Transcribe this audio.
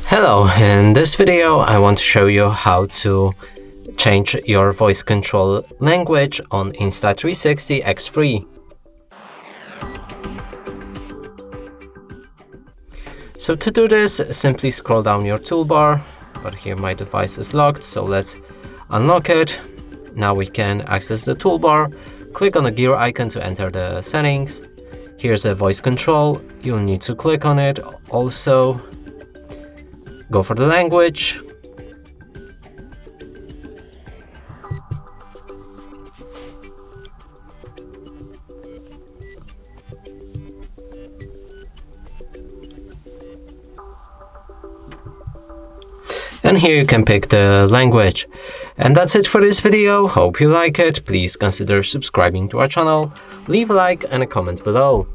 Hello, in this video I want to show you how to change your voice control language on Insta360 X3. So to do this, simply scroll down your toolbar, but here my device is locked, so let's unlock it. Now we can access the toolbar, click on the gear icon to enter the settings. Here's a voice control, you'll need to click on it. Also, go for the language. And here you can pick the language. And that's it for this video. Hope you like it. Please consider subscribing to our channel. Leave a like and a comment below.